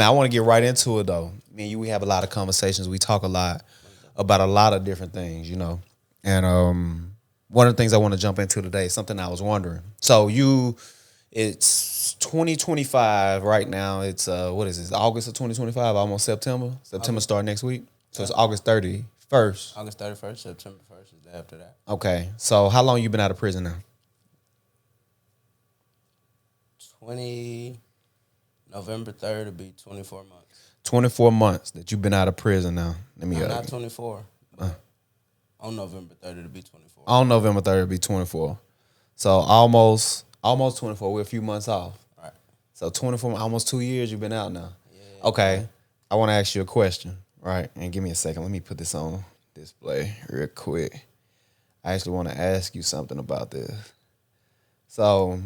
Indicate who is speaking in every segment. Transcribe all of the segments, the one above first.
Speaker 1: Man, I want to get right into it though. Me and you, we have a lot of conversations. We talk a lot about a lot of different things, you know. And one of the things I want to jump into today is something I was wondering. So it's 2025 right now. It's what is this? August of 2025, almost September. September start next week. So it's August 31st.
Speaker 2: August 31st, September 1st is the day after that.
Speaker 1: Okay. So how long you been out of prison now?
Speaker 2: 20 November 3rd will be 24 months.
Speaker 1: 24 months that you've been out of prison now. Let me
Speaker 2: No, not 24, but on November 3rd it'll be 24.
Speaker 1: On November 3rd it'll be 24. So almost 24. We're a few months off.
Speaker 2: Right.
Speaker 1: So 24, almost 2 years you've been out now.
Speaker 2: Yeah.
Speaker 1: Okay. I want to ask you a question, right? And give me a second. Let me put this on display real quick. I actually want to ask you something about this. So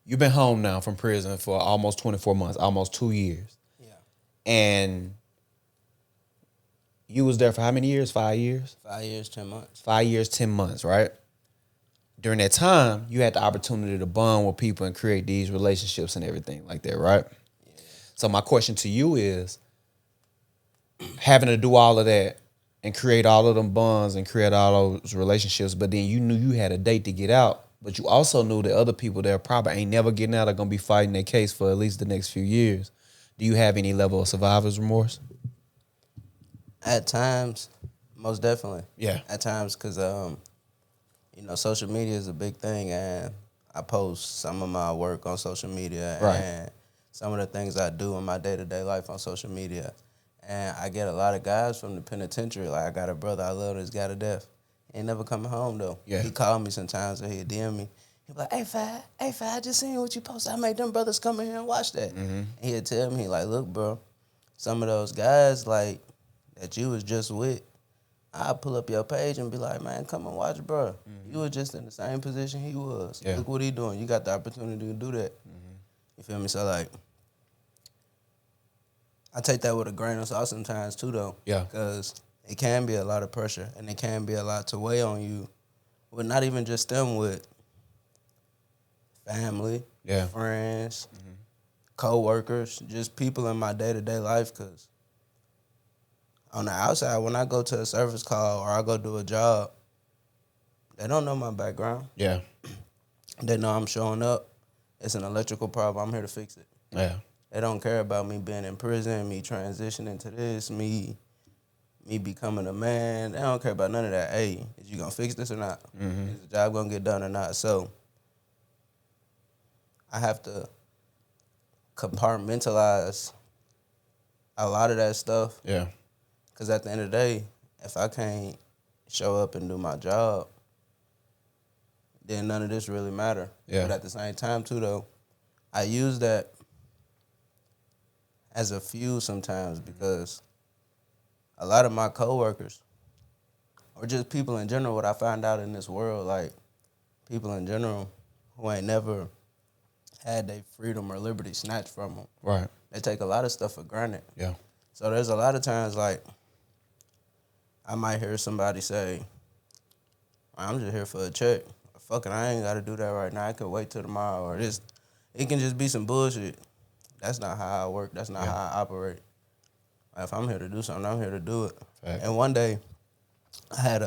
Speaker 1: you've been home now from prison for almost 24 months, almost 2 years.
Speaker 2: Yeah.
Speaker 1: And you was there for how many years? 5 years?
Speaker 2: 5 years, 10 months.
Speaker 1: 5 years, 10 months, right? During that time, you had the opportunity to bond with people and create these relationships and everything like that, right?
Speaker 2: Yeah.
Speaker 1: So my question to you is, having to do all of that and create all of them bonds and create all those relationships, but then you knew you had a date to get out, but you also knew that other people there probably ain't never getting out are going to be fighting their case for at least the next few years. Do you have any level of survivor's remorse?
Speaker 2: At times, most definitely.
Speaker 1: Yeah.
Speaker 2: At times, because, social media is a big thing, and I post some of my work on social media and some of the things I do in my day-to-day life on social media. And I get a lot of guys from the penitentiary. Like, I got a brother, I love this guy to death. He ain't never coming home, though.
Speaker 1: Yeah.
Speaker 2: He called me sometimes, or he'd DM me. He'd be like, hey, Fad, I just seen what you posted. I made them brothers come in here and watch that. Mm-hmm. And he'd tell me, like, look, bro, some of those guys, like, that you was just with, I'll pull up your page and be like, man, come and watch, bro. Mm-hmm. You were just in the same position he was. Yeah. Look what he doing. You got the opportunity to do that. Mm-hmm. You feel me? So, like, I take that with a grain of salt sometimes, too, though.
Speaker 1: Yeah.
Speaker 2: Because it can be a lot of pressure, and it can be a lot to weigh on you, with not even just them, with family, friends, co-workers, just people in my day-to-day life, because on the outside, when I go to a service call or I go do a job, they don't know my background.
Speaker 1: Yeah.
Speaker 2: They know I'm showing up. It's an electrical problem. I'm here to fix it.
Speaker 1: Yeah.
Speaker 2: They don't care about me being in prison, me transitioning to this, me becoming a man. They don't care about none of that. Hey, is you going to fix this or not? Mm-hmm. Is the job going to get done or not? So I have to compartmentalize a lot of that stuff.
Speaker 1: Yeah.
Speaker 2: Because at the end of the day, if I can't show up and do my job, then none of this really matter.
Speaker 1: Yeah.
Speaker 2: But at the same time, too, though, I use that as a fuse sometimes, because a lot of my coworkers, or just people in general, what I find out in this world, like people in general who ain't never had their freedom or liberty snatched from them.
Speaker 1: Right.
Speaker 2: They take a lot of stuff for granted.
Speaker 1: Yeah.
Speaker 2: So there's a lot of times, like, I might hear somebody say, I'm just here for a check. Or, fuck it, I ain't got to do that right now. I could wait till tomorrow. Or this, it can just be some bullshit. That's not how I work. That's not how I operate. If I'm here to do something, I'm here to do it. Right. And one day, I had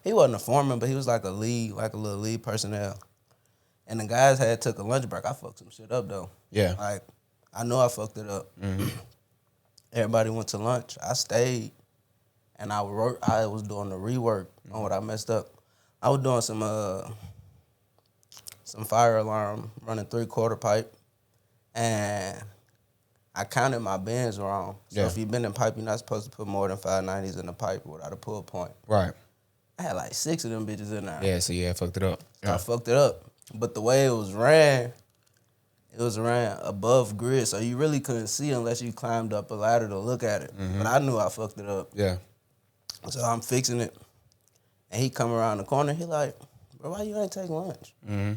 Speaker 2: he wasn't a foreman, but he was like a lead, like a little lead personnel. And the guys had took a lunch break. I fucked some shit up, though. Yeah. Like, I knew I fucked it up. Mm-hmm. Everybody went to lunch. I stayed, and I was doing the rework on what I messed up. I was doing some fire alarm, running 3/4 pipe, and I counted my bends wrong. So if you've been in pipe, you're not supposed to put more than 590s in the pipe without a pull point. Right. I had like 6 of them bitches in there.
Speaker 1: Yeah, so I fucked it up.
Speaker 2: Yeah. I fucked it up. But the way it was ran above grid, so you really couldn't see unless you climbed up a ladder to look at it. Mm-hmm. But I knew I fucked it up. Yeah. So I'm fixing it, and he come around the corner. He like, bro, why you ain't take lunch? Mm-hmm.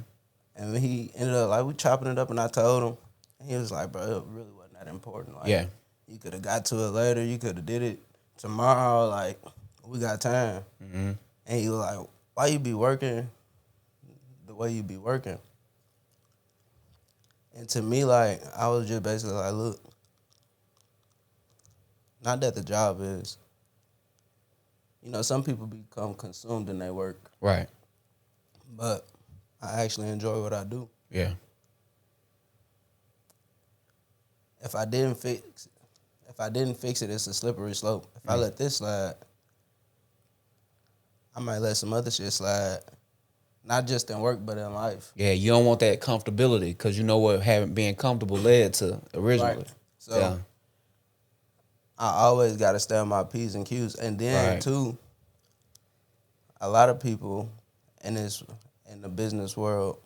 Speaker 2: And he ended up, like, we chopping it up, and I told him. And he was like, bro, it really wasn't that important. Like, yeah. You could have got to it later. You could have did it tomorrow. Like, we got time. Mm-hmm. And he was like, why you be working the way you be working? And to me, like, I was just basically like, look, not that the job is, some people become consumed in their work,
Speaker 1: Right.
Speaker 2: but I actually enjoy what I do.
Speaker 1: Yeah.
Speaker 2: If I didn't fix it, it's a slippery slope. If I let this slide, I might let some other shit slide. Not just in work, but in life.
Speaker 1: Yeah, you don't want that comfortability because you know what having being comfortable led to originally.
Speaker 2: Right. So I always got to stay on my P's and Q's. And then, too, a lot of people in the business world,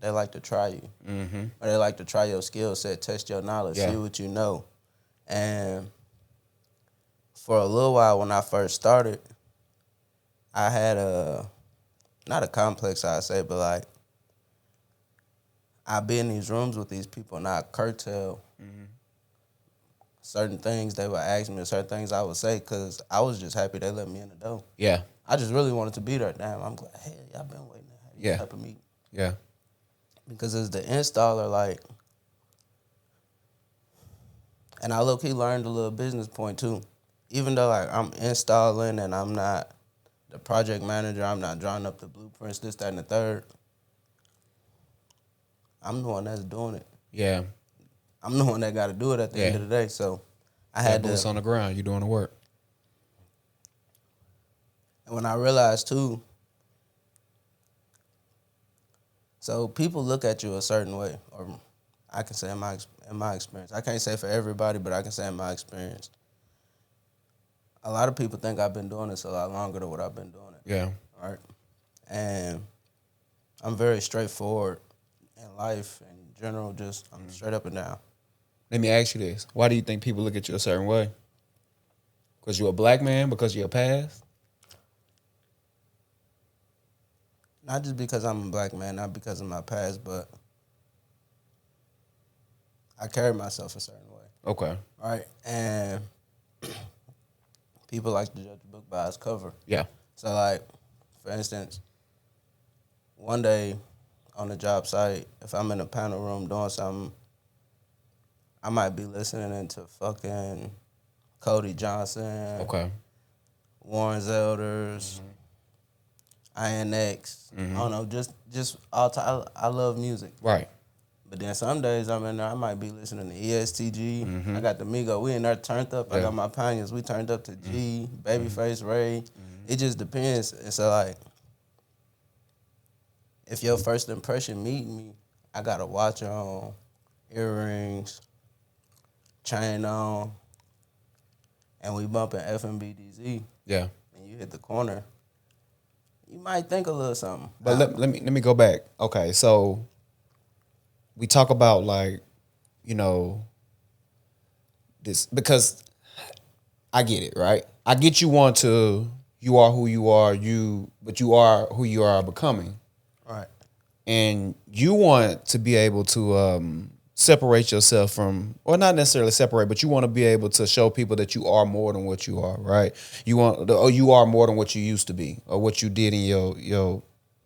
Speaker 2: they like to try you. Mm-hmm. Or they like to try your skill set, test your knowledge, see what you know. And for a little while when I first started, I had not a complex, I'd say, but like, I'd be in these rooms with these people and I'd curtail certain things they would ask me, or certain things I would say, because I was just happy they let me in the door. Yeah. I just really wanted to be there. Damn, I'm glad, hey, y'all been waiting to have this type of meeting. Yeah. Because as the installer, like, and I low-key learned a little business point too. Even though like I'm installing and I'm not the project manager, I'm not drawing up the blueprints, this, that, and the third, I'm the one that's doing it. Yeah. I'm the one that got to do it at the end of the day. So I had
Speaker 1: boots on the ground. You doing the work.
Speaker 2: And when I realized too, so people look at you a certain way, or I can say in my experience. I can't say for everybody, but I can say in my experience. A lot of people think I've been doing this a lot longer than what I've been doing it. Yeah. Right. And I'm very straightforward in life in general. Just I'm straight up and down.
Speaker 1: Let me ask you this: why do you think people look at you a certain way? Because you're a black man? Because you're a past?
Speaker 2: Not just because I'm a black man, not because of my past, but I carry myself a certain way. Okay. Right? And people like to judge a book by its cover. Yeah. So, like, for instance, one day on the job site, if I'm in a panel room doing something, I might be listening to fucking Cody Johnson. Okay. Warren Zelders. INX. I don't know, just all time. I love music. Right. But then some days I'm in there, I might be listening to ESTG. I got the Migo. We in there turned up. Yeah. I got my Pioneers. We turned up to G, Babyface, Ray. It just depends. And so, like, if your first impression meeting me, I got a watch on, earrings, chain on, and we bumping FMBDZ. Yeah. And you hit the corner, you might think a little something.
Speaker 1: But let me go back. Okay, so we talk about, like, you know, this because I get it, right? I get you you are who you are, but you are who you are becoming. Right. And you want to be able to separate yourself from, or not necessarily separate, but you want to be able to show people that you are more than what you are, right? You are more than what you used to be, or what you did in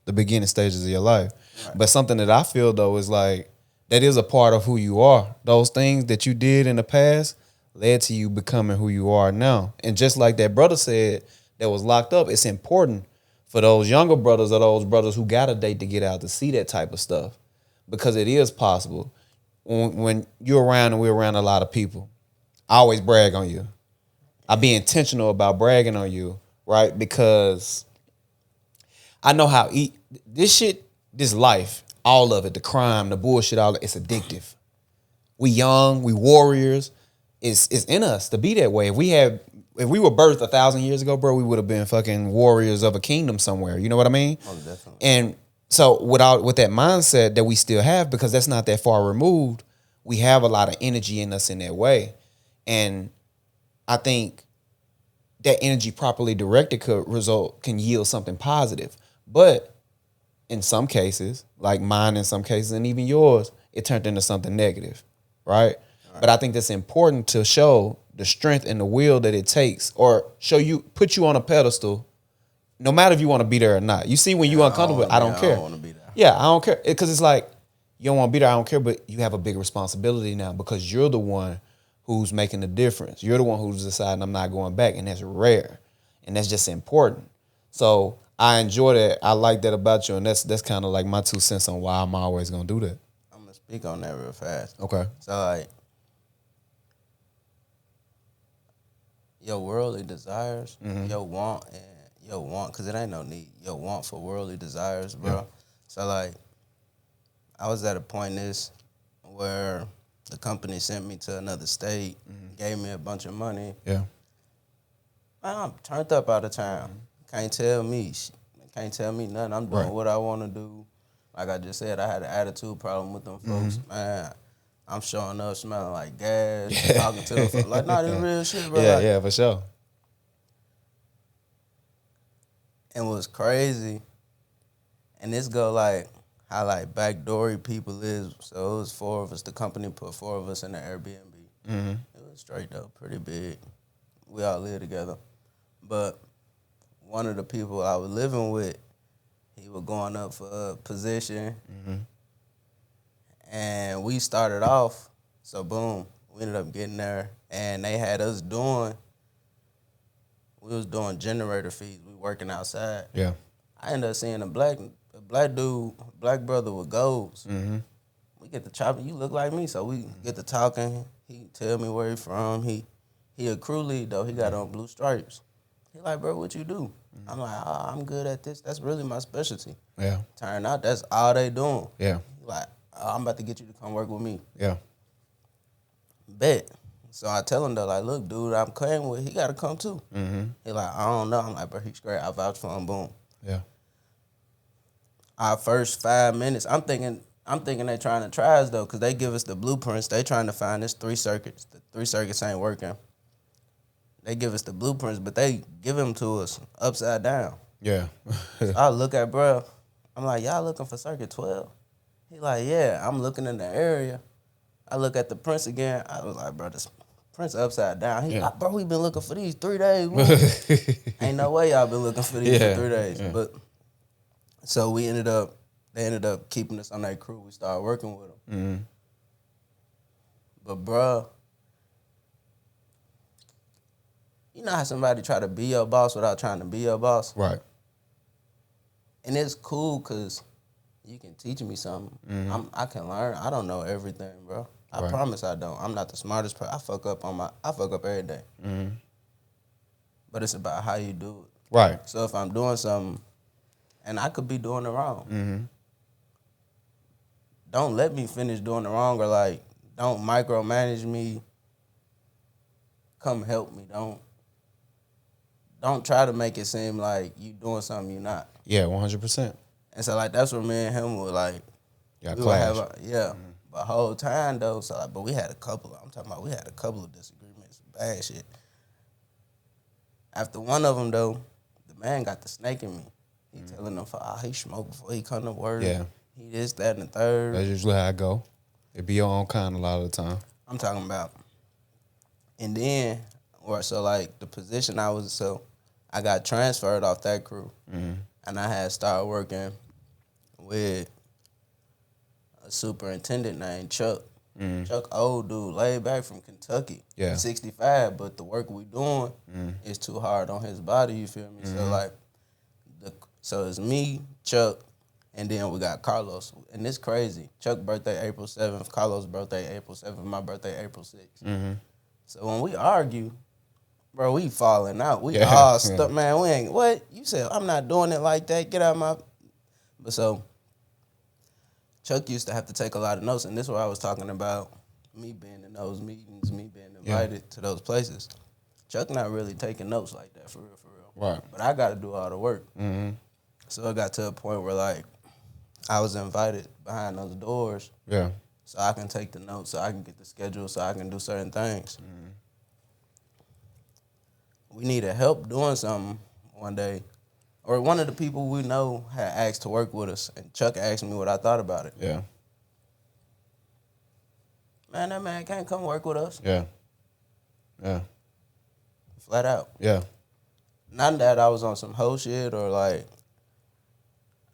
Speaker 1: the beginning stages of your life. Right. But something that I feel though is like that is a part of who you are. Those things that you did in the past led to you becoming who you are now. And just like that brother said that was locked up, it's important for those younger brothers or those brothers who got a date to get out to see that type of stuff, because it is possible. When you're around and we're around a lot of people, I always brag on you. I be intentional about bragging on you, right? Because I know how this life, all of it, the crime, the bullshit, all it's addictive. We young, we warriors. It's in us to be that way. If we were birthed 1,000 years ago, bro, we would have been fucking warriors of a kingdom somewhere. You know what I mean? Oh, definitely. And so with that mindset that we still have, because that's not that far removed, we have a lot of energy in us in that way. And I think that energy properly directed can yield something positive. But in some cases, like mine in some cases, and even yours, it turned into something negative, right? But I think that's important to show the strength and the will that it takes, or put you on a pedestal, no matter if you want to be there or not. You see, when you uncomfortable, I don't care. I don't want to be there. Yeah, I don't care, because it's like you don't want to be there. I don't care, but you have a big responsibility now because you're the one who's making the difference. You're the one who's deciding I'm not going back, and that's rare, and that's just important. So I enjoy that. I like that about you, and that's kind of like my 2 cents on why I'm always gonna do that.
Speaker 2: I'm gonna speak on that real fast.
Speaker 1: Okay.
Speaker 2: So like, your worldly desires, your want, because it ain't no need. Your want for worldly desires, bro.
Speaker 1: Yeah.
Speaker 2: So like, I was at a point in this where the company sent me to another state, gave me a bunch of money.
Speaker 1: Yeah.
Speaker 2: Man, I'm turned up out of town. Can't tell me nothing. I'm doing what I want to do. Like I just said, I had an attitude problem with them folks. Man, I'm showing up smelling like gas, talking to them folks. Like, nah, this real shit, bro.
Speaker 1: Yeah,
Speaker 2: like,
Speaker 1: yeah, for sure.
Speaker 2: And what's crazy, and this go like how like backdoory people is. So it was 4 of us. The company put 4 of us in the Airbnb. It was straight though, pretty big. We all live together. But one of the people I was living with, he was going up for a position. And we started off, so boom, we ended up getting there. And they had us we was doing generator feeds. We working outside.
Speaker 1: Yeah.
Speaker 2: I ended up seeing a black dude, black brother with golds. We get to chopping. You look like me, so we get to talking. He tell me where he from. He a crew lead though. He got on blue stripes. He like, bro, what you do? I'm like, I'm good at this. That's really my specialty.
Speaker 1: Yeah.
Speaker 2: Turn out that's all they doing.
Speaker 1: Yeah.
Speaker 2: He like, I'm about to get you to come work with me.
Speaker 1: Yeah.
Speaker 2: Bet. So I tell him though, like, look, dude, I'm cutting with. He got to come too. He like, I don't know. I'm like, bro, he's great. I vouch for him. Boom.
Speaker 1: Yeah.
Speaker 2: Our first 5 minutes, I'm thinking they trying to try us though, because they give us the blueprints. They trying to find this 3 circuits. The 3 circuits ain't working. They give us the blueprints, but they give them to us upside down.
Speaker 1: Yeah.
Speaker 2: So I look at bro. I'm like, y'all looking for circuit 12? He like, yeah. I'm looking in the area. I look at the prints again. I was like, bro, this prints upside down. He like, bro, we been looking for these 3 days. Ain't no way y'all been looking for these for 3 days.
Speaker 1: Yeah.
Speaker 2: But so they ended up keeping us on that crew. We started working with them. But bro, you know how somebody try to be your boss without trying to be your boss?
Speaker 1: Right.
Speaker 2: And it's cool because you can teach me something. I can learn. I don't know everything, bro. I promise I don't. I'm not the smartest person. I fuck up every day. But it's about how you do it.
Speaker 1: Right.
Speaker 2: So if I'm doing something, and I could be doing it wrong, don't let me finish doing it wrong, or like, don't micromanage me. Come help me. Don't try to make it seem like you doing something you're not.
Speaker 1: Yeah, 100%.
Speaker 2: And so like that's where me and him were like,
Speaker 1: Yeah,
Speaker 2: we
Speaker 1: clash.
Speaker 2: would have But whole time though, so like, but we had a couple of disagreements, bad shit. After one of them though, the man got the snake in me. He telling them, he smoked before he come to work.
Speaker 1: Yeah.
Speaker 2: He this, that, and the third.
Speaker 1: That's usually how I go. It be your own kind a lot of the time.
Speaker 2: I'm talking about. And then, so like the position I got transferred off that crew. And I had started working with a superintendent named Chuck. Chuck, old dude, laid back from Kentucky.
Speaker 1: Yeah.
Speaker 2: He's 65, but the work we doing is too hard on his body, you feel me? So like, so it's me, Chuck, and then we got Carlos. And it's crazy. Chuck birthday April 7th, Carlos birthday April 7th, my birthday April 6th. So when we argue, bro, we falling out. We all stuck, man. We ain't, what? You said, I'm not doing it like that. Get out of my... But so, Chuck used to have to take a lot of notes, and this is what I was talking about, me being in those meetings, me being invited to those places. Chuck not really taking notes like that, for real.
Speaker 1: Right.
Speaker 2: But I got to do all the work. So it got to a point where, like, I was invited behind those doors.
Speaker 1: Yeah.
Speaker 2: So I can take the notes, so I can get the schedule, so I can do certain things. We needed help doing something one day. Or one of the people we know had asked to work with us, and Chuck asked me what I thought about it.
Speaker 1: Yeah.
Speaker 2: Man, that man can't come work with us.
Speaker 1: Yeah. Yeah.
Speaker 2: Flat out.
Speaker 1: Yeah.
Speaker 2: Not that I was on some hoe shit or like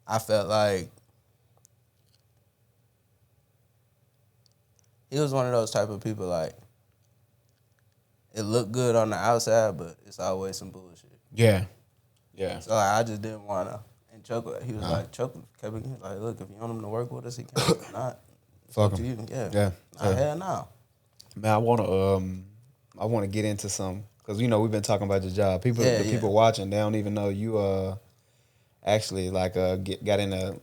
Speaker 2: I felt like he was one of those type of people like it looked good on the outside, but it's always some bullshit.
Speaker 1: Yeah. Yeah.
Speaker 2: So like, I just didn't want to. And Chuck, he was like, Chuck kept he was like, look, if you want him to work with us, he can. If not,
Speaker 1: Fuck
Speaker 2: to
Speaker 1: him.
Speaker 2: you. Yeah.
Speaker 1: Yeah.
Speaker 2: Nah, hell no.
Speaker 1: Man, I wanna get into some because we've been talking about your job. People,
Speaker 2: Yeah,
Speaker 1: the
Speaker 2: yeah.
Speaker 1: people watching, they don't even know you actually like got in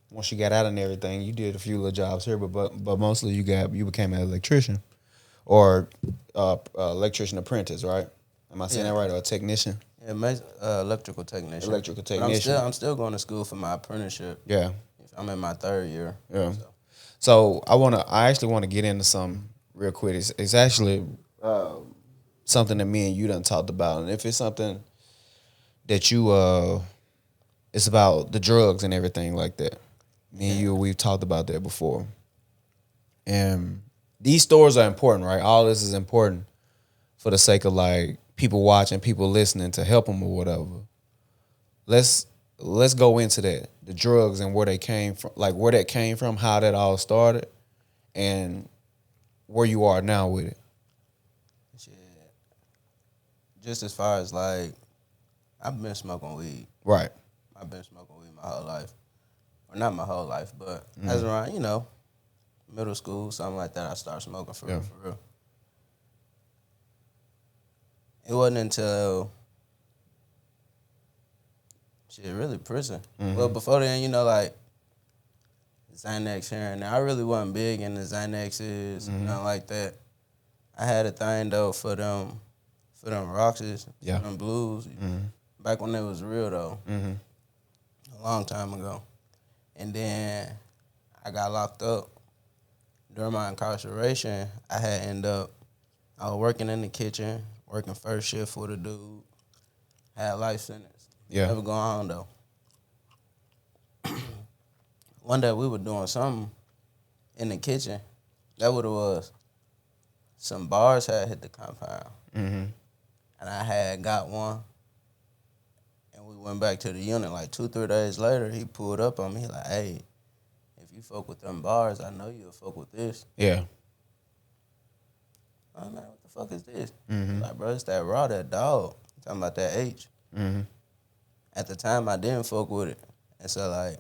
Speaker 1: once you got out and everything. You did a few little jobs here, but mostly you became an electrician or electrician apprentice, right? Am I saying that right? Or a technician?
Speaker 2: Yeah, electrical technician.
Speaker 1: Electrical
Speaker 2: But
Speaker 1: technician.
Speaker 2: I'm still going to school for my apprenticeship.
Speaker 1: Yeah.
Speaker 2: I'm in my 3rd year.
Speaker 1: Yeah. So I actually want to get into some real quick. It's actually something that me and you done talked about, and if it's something that it's about the drugs and everything like that. Me and you, we've talked about that before, and these stories are important, right? All this is important for the sake of like people watching, people listening to help them or whatever. Let's go into that, the drugs and where they came from, like where that came from, how that all started, and where you are now with it.
Speaker 2: Shit. Just as far as like, I've been smoking weed.
Speaker 1: Right.
Speaker 2: I've been smoking weed my whole life. Or not my whole life, but as around, middle school, something like that, I started smoking for real. It wasn't until really prison. Well, before then, like Xanax here and there. I really wasn't big into Xanaxes, nothing like that. I had a thing though for them Roxys, for them blues. Back when they was real though. A long time ago. And then I got locked up. During my incarceration, I was working in the kitchen, working first shift with a dude. Had life sentence.
Speaker 1: Yeah.
Speaker 2: Never go home though. One day we were doing something in the kitchen. That what it was. Some bars had hit the compound. And I had got one. And we went back to the unit like 2-3 days later. He pulled up on me like, hey, if you fuck with them bars, I know you'll fuck with this.
Speaker 1: Yeah.
Speaker 2: I'm like, what the fuck is this? Like, bro, it's that raw, that dog. I'm talking about that H. At the time, I didn't fuck with it. And so, like,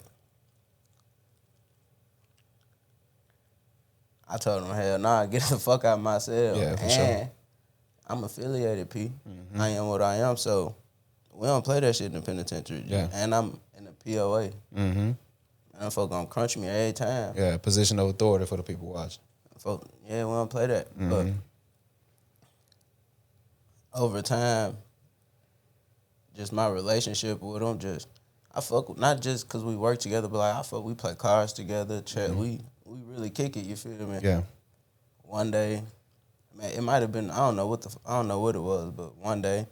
Speaker 2: I told him, hell nah, get the fuck out of my cell.
Speaker 1: Yeah, for sure.
Speaker 2: I'm affiliated, P. I am what I am, so we don't play that shit in the penitentiary.
Speaker 1: Yeah.
Speaker 2: And I'm in the POA. And them folk gonna crunch me every time.
Speaker 1: Yeah, position of authority for the people watching.
Speaker 2: Folk, yeah, we don't play that. But over time, just my relationship with them, I fuck with, not just because we work together, but like we play cards together, chat. We really kick it. You feel me?
Speaker 1: Yeah.
Speaker 2: One day, man, it might have been I don't know what it was, but one day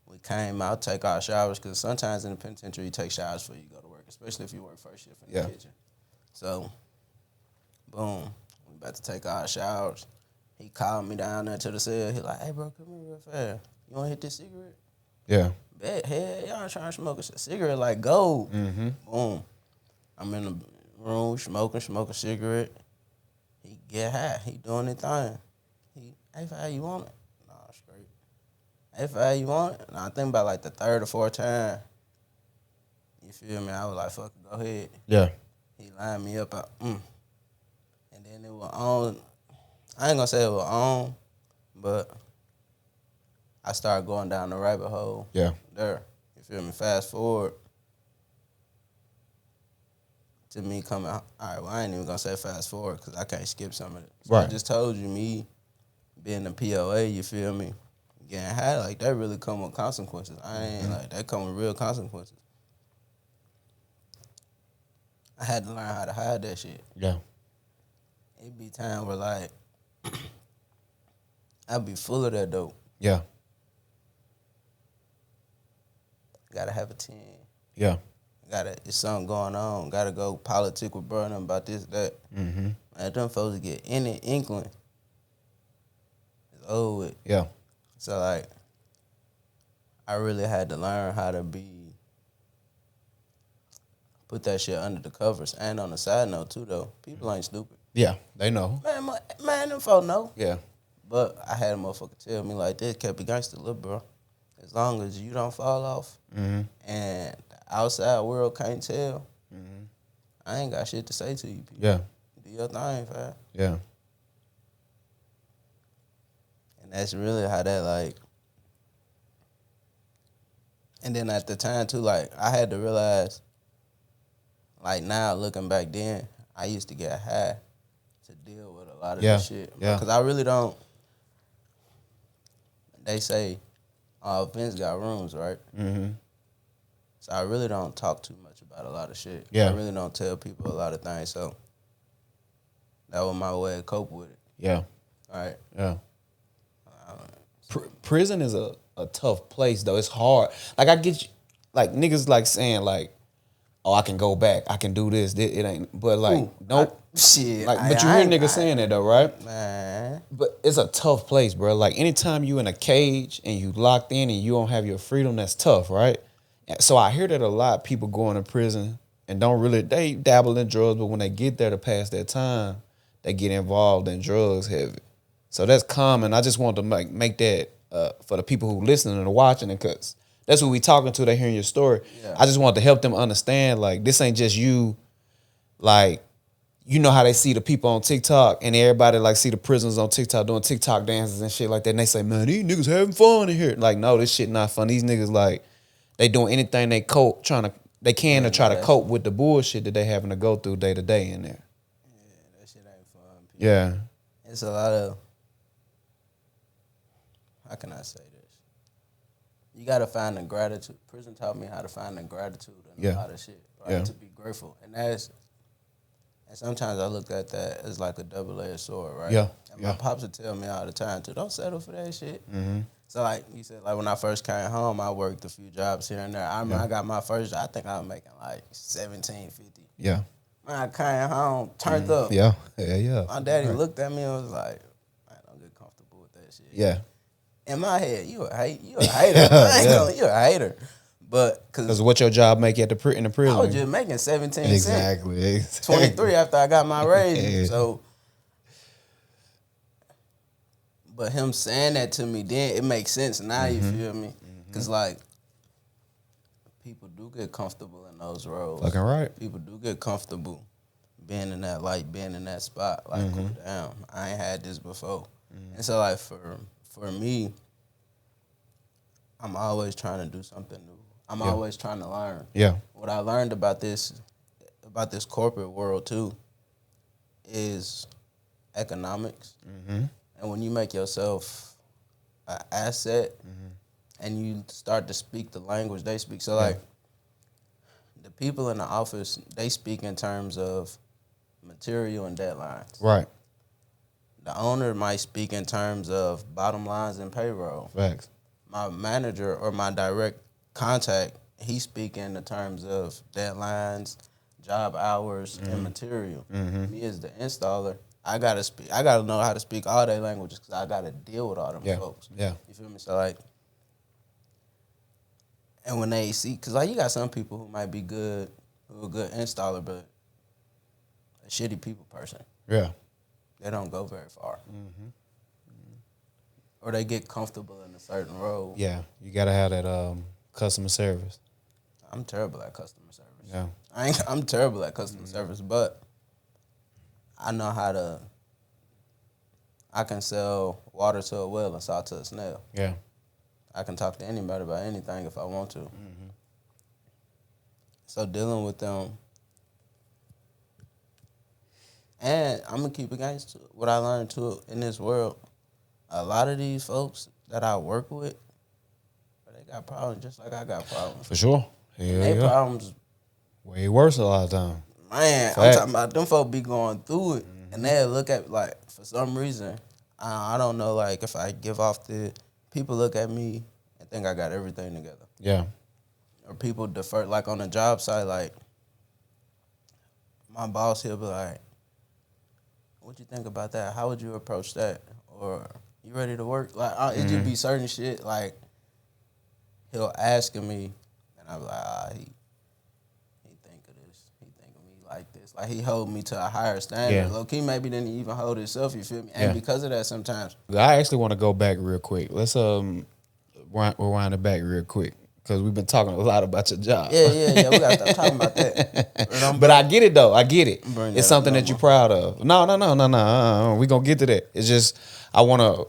Speaker 2: we came out, take our showers because sometimes in the penitentiary you take showers before you go to work, especially if you work first shift in the kitchen. So, boom, we about to take our showers. He called me down there to the cell. He like, hey bro, come here real fast. You want to hit this cigarette?
Speaker 1: Yeah.
Speaker 2: Bet, hell, y'all trying to smoke a cigarette like gold. Boom. I'm in the room smoking a cigarette. He get high. He doing his thing. Hey, fire, you want it? Nah, straight. Hey, fire, you want it? Nah, I think about like the 3rd or 4th time. You feel me? I was like, fuck it, go ahead.
Speaker 1: Yeah.
Speaker 2: He lined me up. And then it was on. I ain't gonna say it was on, but I started going down the rabbit hole.
Speaker 1: Yeah.
Speaker 2: There. You feel me? Fast forward to me coming. All right, well, I ain't even gonna say fast forward because I can't skip some of it. So I just told you, me being a POA, you feel me? Getting high, like that really come with consequences. I ain't like that come with real consequences. I had to learn how to hide that shit.
Speaker 1: Yeah.
Speaker 2: It be time where like I be full of that dope.
Speaker 1: Yeah.
Speaker 2: Gotta have a 10.
Speaker 1: Yeah.
Speaker 2: It's something going on. Gotta go politic with brother about this, that. Man, them folks get any inkling. It's over with.
Speaker 1: Yeah.
Speaker 2: So like I really had to learn how to put that shit under the covers. And on the side note too though, people ain't stupid.
Speaker 1: Yeah, they know.
Speaker 2: Man, them folk know.
Speaker 1: Yeah.
Speaker 2: But I had a motherfucker tell me like this, kept it gangster, little bro. As long as you don't fall off and the outside world can't tell, I ain't got shit to say to you people.
Speaker 1: Yeah.
Speaker 2: Do your thing, fam.
Speaker 1: Yeah.
Speaker 2: And that's really how that like. And then at the time too, like I had to realize, like now looking back then, I used to get high to deal with a lot of this shit.
Speaker 1: Yeah.
Speaker 2: Because I really don't. They say, Vince got rooms, right?
Speaker 1: Mm-hmm.
Speaker 2: So I really don't talk too much about a lot of shit.
Speaker 1: Yeah.
Speaker 2: I really don't tell people a lot of things. So that was my way to cope with it.
Speaker 1: Yeah.
Speaker 2: All right.
Speaker 1: Yeah. Prison is a tough place though. It's hard. Like I get you, like niggas like saying like, oh, I can go back. I can do this. It ain't. But like,
Speaker 2: Ooh,
Speaker 1: nope.
Speaker 2: Shit.
Speaker 1: Like, but you hear niggas saying that though, right?
Speaker 2: Man.
Speaker 1: But it's a tough place, bro. Like anytime you in a cage and you locked in and you don't have your freedom, that's tough, right? So I hear that a lot. People going to prison and don't really, they dabble in drugs, but when they get there to pass their time, they get involved in drugs heavy. So that's common. I just want to make that for the people who listening and watching it, because that's who we talking to. They hearing your story.
Speaker 2: Yeah.
Speaker 1: I just want to help them understand, like, this ain't just you, like, you know how they see the people on TikTok and everybody like see the prisoners on TikTok doing TikTok dances and shit like that. And they say, man, these niggas having fun in here. Like, no, this shit not fun. These niggas like, they doing anything they can to try to cope with the bullshit that they having to go through day to day in there.
Speaker 2: Yeah, that shit ain't fun. People.
Speaker 1: Yeah.
Speaker 2: It's a lot of, how can I say this? You got to find the gratitude. Prison taught me how to find the gratitude in a lot of shit. Right?
Speaker 1: Yeah.
Speaker 2: To be grateful. And sometimes I look at that as like a double-edged sword, right?
Speaker 1: Yeah.
Speaker 2: And my pops would tell me all the time, too, don't settle for that shit.
Speaker 1: Mm-hmm.
Speaker 2: So, like you said, like when I first came home, I worked a few jobs here and there. I remember I got my first job, I think I was making like $17.50.
Speaker 1: Yeah.
Speaker 2: When I came home, turned up.
Speaker 1: Yeah. Yeah.
Speaker 2: My daddy looked at me and was like, I don't get comfortable with that shit.
Speaker 1: Yeah.
Speaker 2: In my head, you a hater. I ain't gonna, you a hater. But
Speaker 1: because what your job make in the prison?
Speaker 2: I was just making 17
Speaker 1: exactly.
Speaker 2: 23 after I got my raise. So, but him saying that to me, then it makes sense now. You feel me? Because like people do get comfortable in those roles.
Speaker 1: Fucking right.
Speaker 2: People do get comfortable being in that light, being in that spot. Like, cool down. I ain't had this before. And so like for me, I'm always trying to do something new. I'm always trying to learn.
Speaker 1: Yeah.
Speaker 2: What I learned about this corporate world too is economics. And when you make yourself an asset and you start to speak the language they speak. So like the people in the office, they speak in terms of material and deadlines.
Speaker 1: Right.
Speaker 2: The owner might speak in terms of bottom lines and payroll.
Speaker 1: Facts.
Speaker 2: My manager or my direct contact, he speak in the terms of deadlines, job hours, and material. Me as the installer, I gotta know how to speak all their languages because I gotta deal with all them folks.
Speaker 1: Yeah.
Speaker 2: You feel me? So like, and when they see, because like you got some people who might be good, who are a good installer, but a shitty people person.
Speaker 1: Yeah.
Speaker 2: They don't go very far. Or they get comfortable in a certain role.
Speaker 1: Yeah. You gotta have that customer service.
Speaker 2: I'm terrible at customer service.
Speaker 1: Yeah.
Speaker 2: I'm terrible at customer service, but I know I can sell water to a whale and salt to a snail.
Speaker 1: Yeah.
Speaker 2: I can talk to anybody about anything if I want to. So dealing with them, and I'm gonna keep it against what I learned too in this world. A lot of these folks that I work with, they got problems just like I got problems.
Speaker 1: For sure.
Speaker 2: They problems
Speaker 1: way worse a lot of time.
Speaker 2: Man, I'm talking about them folk be going through it, and they look at like for some reason, I don't know, like if I give off the people look at me and think I got everything together.
Speaker 1: Yeah.
Speaker 2: Or people defer, like on the job site, like my boss, he'll be like, "What you think about that? How would you approach that?" Or "You ready to work?" Like it just be certain shit. Like he'll ask me, and I'm like, he think of this. He think of me like this. like he hold me to a higher standard.
Speaker 1: Yeah.
Speaker 2: Low key maybe didn't even hold himself. You feel me? And
Speaker 1: Yeah.
Speaker 2: because of that, sometimes
Speaker 1: I actually want to go back real quick. Let's rewind it back real quick because we've been talking a lot about your job.
Speaker 2: yeah. We gotta stop talking about that.
Speaker 1: But I get it though. I get it.
Speaker 2: Bring
Speaker 1: It's
Speaker 2: that up
Speaker 1: something
Speaker 2: no
Speaker 1: that you're
Speaker 2: more.
Speaker 1: proud of. No. We gonna get to that. It's just I want to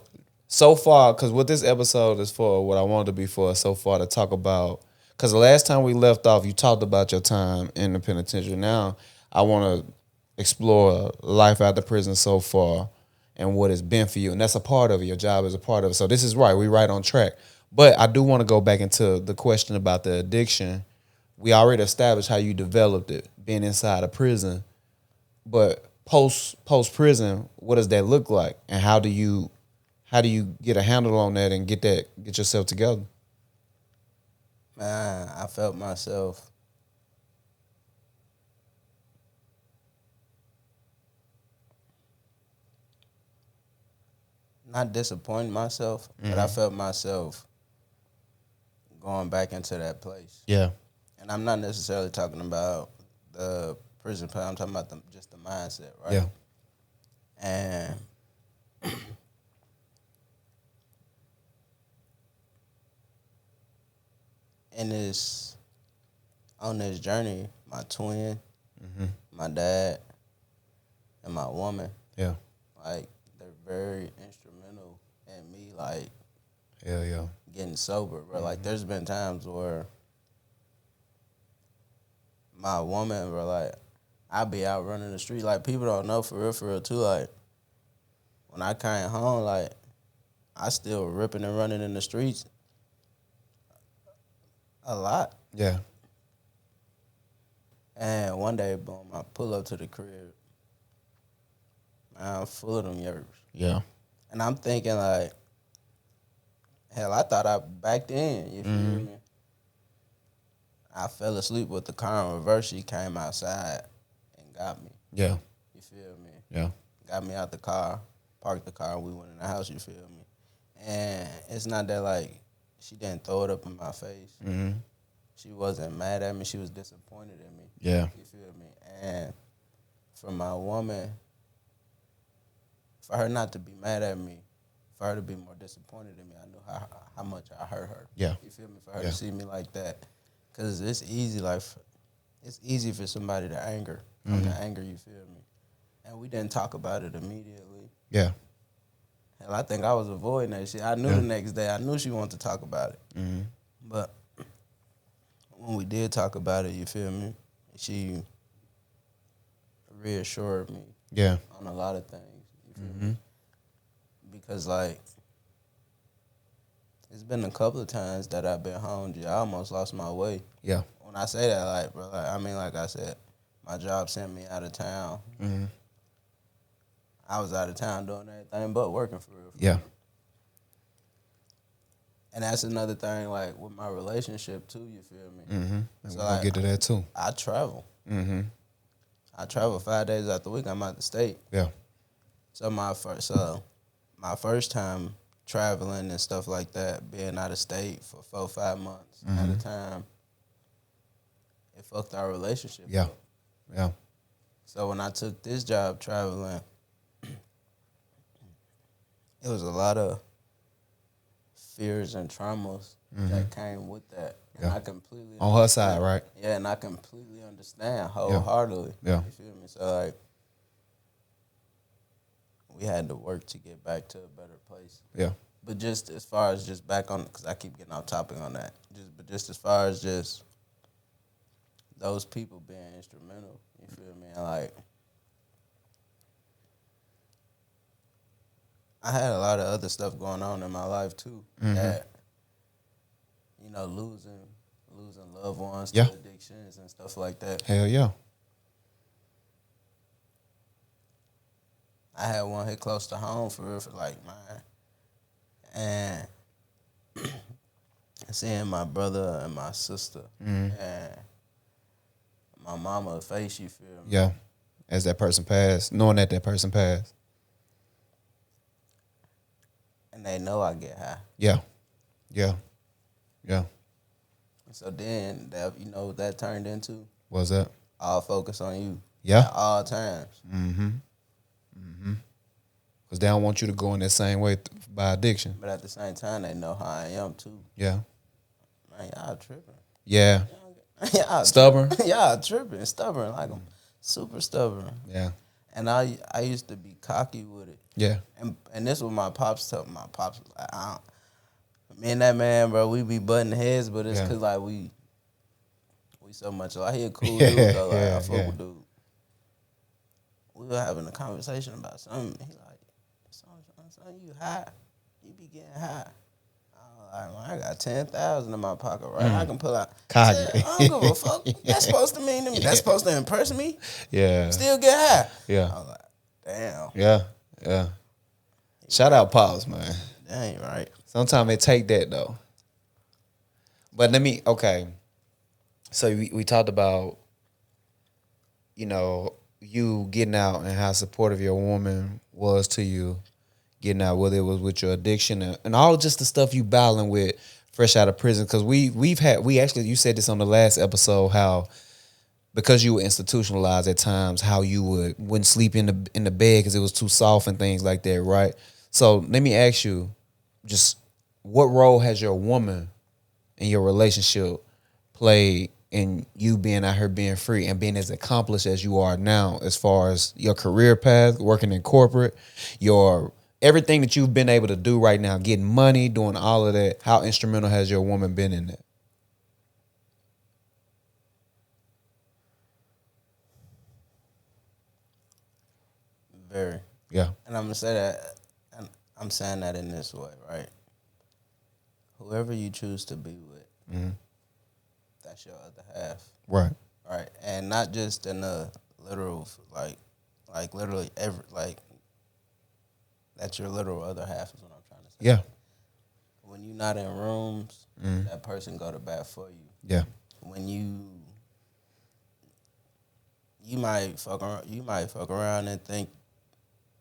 Speaker 1: so far because what this episode is for, what I wanted to be for, so far to talk about. Because the last time we left off, you talked about your time in the penitentiary. Now I want to explore life after prison so far and what it's been for you, and that's a part of it. Your job is a part of it. So this is right. We right on track. But I do want to go back into the question about the addiction. We already established how you developed it, being inside a prison. But post prison, what does that look like, and how do you get a handle on that and get yourself together?
Speaker 2: Man, I felt myself not disappointing myself, but I felt myself going back into that place.
Speaker 1: Yeah,
Speaker 2: And I'm not necessarily talking about the prison place. I'm talking about just the mindset, right?
Speaker 1: yeah,
Speaker 2: And on this journey, my twin, my dad, and my woman,
Speaker 1: yeah,
Speaker 2: like they're very instrumental in me, like
Speaker 1: yeah.
Speaker 2: getting sober, bro. Like there's been times where my woman, bro, like I be out running the street. Like people don't know for real too. Like when I came home, like I still ripping and running in the streets a lot.
Speaker 1: Yeah,
Speaker 2: And one day, boom, I pull up to the crib. I'm full of them yerks.
Speaker 1: yeah,
Speaker 2: And I'm thinking like, hell, I thought I backed in. You feel me? I fell asleep with the car in reverse. She came outside and got me.
Speaker 1: yeah,
Speaker 2: You feel me?
Speaker 1: yeah,
Speaker 2: Got me out the car, parked the car, and we went in the house. You feel me? And it's not that like she didn't throw it up in my face. She wasn't mad at me. She was disappointed in me.
Speaker 1: yeah,
Speaker 2: You feel me? And for my woman, for her not to be mad at me, for her to be more disappointed in me, I knew how much I hurt her.
Speaker 1: Yeah.
Speaker 2: You feel me? For her to see me like that. Because it's easy, like, it's easy for somebody to anger. Come to anger, you feel me? And we didn't talk about it immediately.
Speaker 1: yeah,
Speaker 2: Hell, I think I was avoiding that shit. I knew the next day. I knew she wanted to talk about it. But when we did talk about it, you feel me? She reassured me
Speaker 1: yeah,
Speaker 2: on a lot of things. You feel me? Because, like, it's been a couple of times that I've been home. I almost lost my way.
Speaker 1: yeah,
Speaker 2: When I say that, like, bro, like, I mean, like I said, my job sent me out of town. I was out of town doing everything but working for real.
Speaker 1: yeah,
Speaker 2: And that's another thing, like, with my relationship, too, you feel me?
Speaker 1: And
Speaker 2: So,
Speaker 1: we're gonna
Speaker 2: like,
Speaker 1: get to that too.
Speaker 2: I travel. I travel 5 days out the week. I'm out the state.
Speaker 1: Yeah,
Speaker 2: So my first time traveling and stuff like that, being out of state for 4-5 months at a time, it fucked our relationship.
Speaker 1: yeah, yeah,
Speaker 2: So when I took this job traveling, it was a lot of fears and traumas that came with that. And
Speaker 1: Yeah.
Speaker 2: I completely
Speaker 1: on her side, right?
Speaker 2: Yeah, and I completely understand wholeheartedly.
Speaker 1: Yeah.
Speaker 2: You feel me? So like we had to work to get back to a better place.
Speaker 1: Yeah,
Speaker 2: But just as far as just back on, because I keep getting off topic on that. Just as far as just those people being instrumental, you feel me? And like, I had a lot of other stuff going on in my life too. That, you know, losing loved ones to
Speaker 1: Yeah.
Speaker 2: addictions and stuff like that.
Speaker 1: hell yeah,
Speaker 2: I had one hit close to home for real, for like mine. And seeing my brother and my sister and my mama face, you feel me?
Speaker 1: yeah. As that person passed, knowing that person passed.
Speaker 2: And they know I get high.
Speaker 1: Yeah, yeah, yeah.
Speaker 2: So then that, you know what that turned into?
Speaker 1: What's that?
Speaker 2: All focus on you.
Speaker 1: Yeah.
Speaker 2: at all times.
Speaker 1: Because they don't want you to go in that same way by addiction.
Speaker 2: But at the same time, they know how I am too.
Speaker 1: Yeah.
Speaker 2: Man, y'all tripping.
Speaker 1: Yeah.
Speaker 2: Y'all
Speaker 1: Stubborn?
Speaker 2: Y'all tripping, stubborn. Like I'm super stubborn.
Speaker 1: Yeah.
Speaker 2: And I used to be cocky with it.
Speaker 1: Yeah.
Speaker 2: And this was my pops told my pops was like, me and that man, bro, we be butting heads, but it's cause like we so much like he a cool dude though. Like I fuck with dude. We were having a conversation about something. He like, son, you high? You be getting high? I was like, man, I got 10,000 in my pocket, right? I can pull out.
Speaker 1: Cocky.
Speaker 2: I don't give a fuck. That's supposed to mean to me. That's supposed to impress me.
Speaker 1: Yeah.
Speaker 2: Still get high.
Speaker 1: Yeah.
Speaker 2: I was like, damn.
Speaker 1: Yeah. Yeah. Shout out Pops, man.
Speaker 2: That ain't right.
Speaker 1: Sometimes they take that though. But okay. So we talked about, you getting out and how supportive your woman was to you getting out, whether it was with your addiction and all just the stuff you battling with fresh out of prison. Because you said this on the last episode, how because you were institutionalized at times, how you wouldn't sleep in the bed because it was too soft and things like that, right? So let me ask you, just what role has your woman in your relationship played in you being out here being free and being as accomplished as you are now, as far as your career path, working in corporate, your everything that you've been able to do right now, getting money, doing all of that? How instrumental has your woman been in that?
Speaker 2: Very.
Speaker 1: Yeah.
Speaker 2: And I'm gonna say that, and I'm saying that in this way, right? Whoever you choose to be with, that's your other half,
Speaker 1: Right.
Speaker 2: right? And not just in a literal, like literally that's your literal other half is what I'm trying to say.
Speaker 1: Yeah.
Speaker 2: When you're not in rooms, that person go to bat for you.
Speaker 1: Yeah.
Speaker 2: When you might fuck around and think.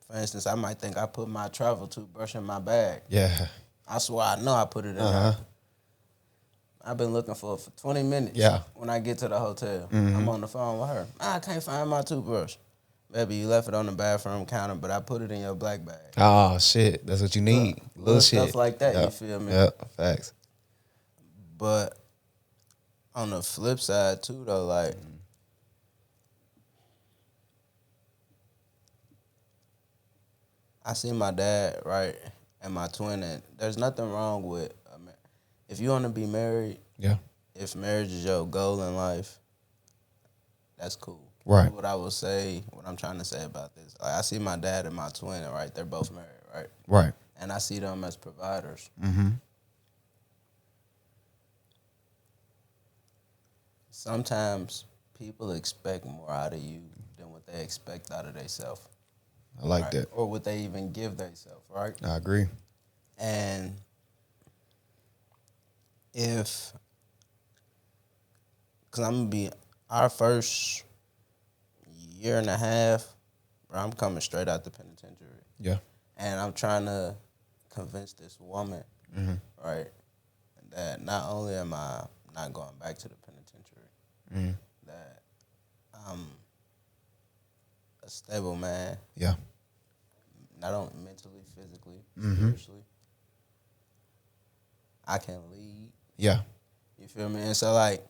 Speaker 2: For instance, I might think I put my travel toothbrush in my bag.
Speaker 1: Yeah.
Speaker 2: I swear I know I put it in there. I've been looking for it for 20 minutes.
Speaker 1: Yeah.
Speaker 2: When I get to the hotel, I'm on the phone with her. I can't find my toothbrush. Baby, you left it on the bathroom counter, but I put it in your black bag.
Speaker 1: Oh, shit. That's what you need. Little shit.
Speaker 2: Stuff like that,
Speaker 1: Yep.
Speaker 2: you feel me?
Speaker 1: Yep. Facts.
Speaker 2: But on the flip side, too, though, like, I see my dad, right, and my twin, and there's nothing wrong with, if you want to be married,
Speaker 1: Yeah.
Speaker 2: if marriage is your goal in life, that's cool.
Speaker 1: Right.
Speaker 2: What I'm trying to say about this, like, I see my dad and my twin, right, they're both married, right?
Speaker 1: Right.
Speaker 2: And I see them as providers. Sometimes people expect more out of you than what they expect out of themselves.
Speaker 1: I like
Speaker 2: right?
Speaker 1: that.
Speaker 2: Or what they even give themselves, right?
Speaker 1: I agree.
Speaker 2: And because I'm going to be, our first year and a half, bro, I'm coming straight out the penitentiary.
Speaker 1: Yeah.
Speaker 2: And I'm trying to convince this woman, right, that not only am I not going back to the penitentiary, that I'm a stable man.
Speaker 1: Yeah.
Speaker 2: Not only mentally, physically, spiritually. I can lead.
Speaker 1: Yeah.
Speaker 2: You feel me? And so, like,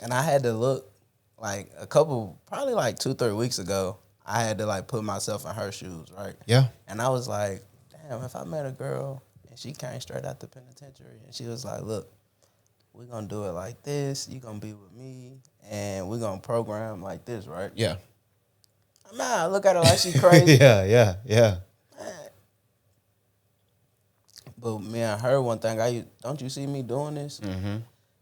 Speaker 2: and I had to look, like, probably like 2-3 weeks ago, I had to, like, put myself in her shoes, right?
Speaker 1: Yeah.
Speaker 2: And I was like, damn, if I met a girl and she came straight out the penitentiary and she was like, look, we're going to do it like this. You're going to be with me and we're going to program like this, right?
Speaker 1: Yeah.
Speaker 2: Nah, I look at her like she crazy.
Speaker 1: Yeah.
Speaker 2: But me and her, one thing, don't you see me doing this?